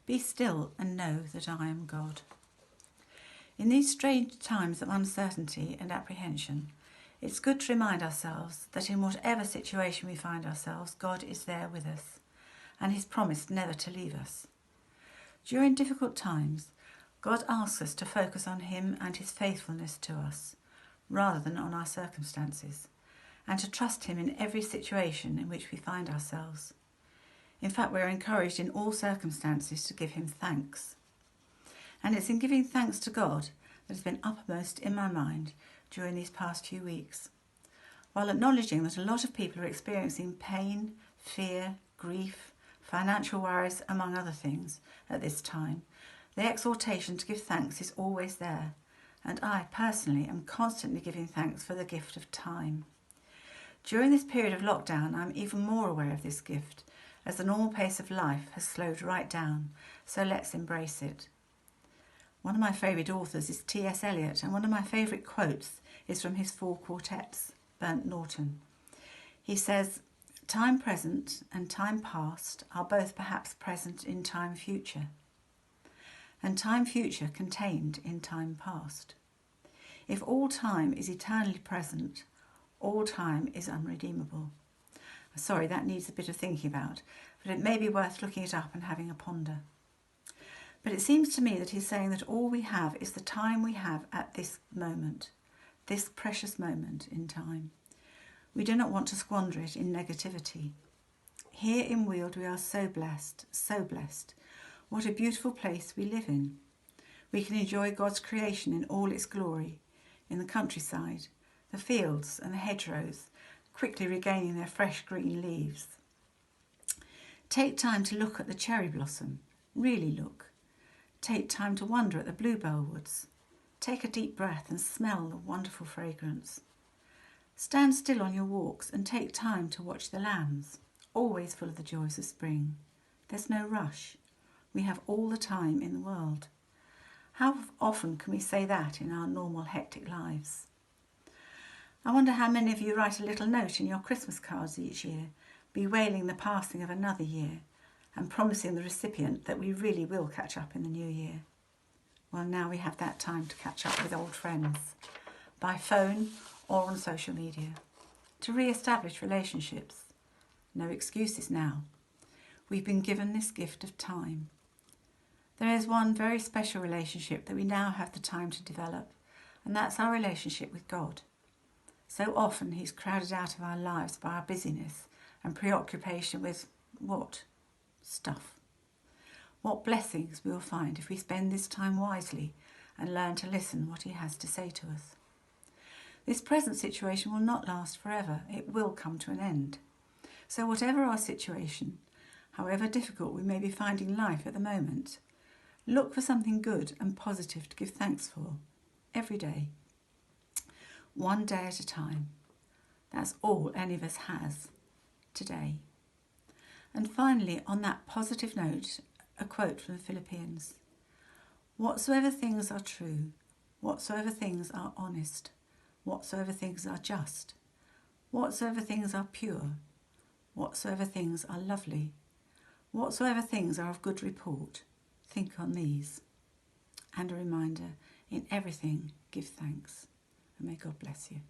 Be still and know that I am God. In these strange times of uncertainty and apprehension, it's good to remind ourselves that in whatever situation we find ourselves, God is there with us, and He's promised never to leave us. During difficult times, God asks us to focus on Him and His faithfulness to us, rather than on our circumstances, and to trust Him in every situation in which we find ourselves. In fact, we're encouraged in all circumstances to give Him thanks. And it's in giving thanks to God that has been uppermost in my mind during these past few weeks. While acknowledging that a lot of people are experiencing pain, fear, grief, financial worries, among other things, at this time, the exhortation to give thanks is always there, and I personally am constantly giving thanks for the gift of time. During this period of lockdown, I'm even more aware of this gift, as the normal pace of life has slowed right down, so let's embrace it. One of my favourite authors is T.S. Eliot, and one of my favourite quotes is from his 4 quartets, Burnt Norton. He says, "Time present and time past are both perhaps present in time future, and time future contained in time past. If all time is eternally present, all time is unredeemable." Sorry, that needs a bit of thinking about, but it may be worth looking it up and having a ponder. But it seems to me that he's saying that all we have is the time we have at this moment, this precious moment in time. We do not want to squander it in negativity. Here in Weald we are so blessed, so blessed. What a beautiful place we live in. We can enjoy God's creation in all its glory, in the countryside, the fields and the hedgerows, quickly regaining their fresh green leaves. Take time to look at the cherry blossom, really look. Take time to wonder at the bluebell woods. Take a deep breath and smell the wonderful fragrance. Stand still on your walks and take time to watch the lambs, always full of the joys of spring. There's no rush. We have all the time in the world. How often can we say that in our normal hectic lives? I wonder how many of you write a little note in your Christmas cards each year, bewailing the passing of another year and promising the recipient that we really will catch up in the new year. Well, now we have that time to catch up with old friends, by phone or on social media, to re-establish relationships. No excuses now. We've been given this gift of time. There is one very special relationship that we now have the time to develop, and that's our relationship with God. So often He's crowded out of our lives by our busyness and preoccupation with what? Stuff. What blessings we will find if we spend this time wisely and learn to listen what He has to say to us. This present situation will not last forever. It will come to an end. So whatever our situation, however difficult we may be finding life at the moment, look for something good and positive to give thanks for every day. One day at a time. That's all any of us has today. And finally, on that positive note, a quote from the Philippians. "Whatsoever things are true, whatsoever things are honest, whatsoever things are just, whatsoever things are pure, whatsoever things are lovely, whatsoever things are of good report, think on these." And a reminder, in everything give thanks. And may God bless you.